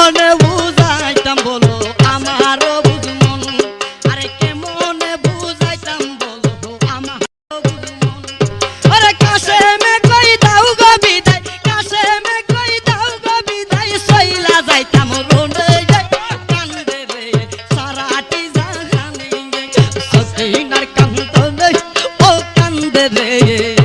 কেমনে বুঝাইতাম বলো আমারও বুঝমন আরে কেমনে বুঝাইতাম বলো আমারও বুঝমন আরে কাশেমে কই দাও গো বিদায় কাশেমে কই দাও গো বিদায় সইলা যাইতাম রোনে কান্দে রে সারাটি জাহানে সখিনার কান্দে ও কান্দে রে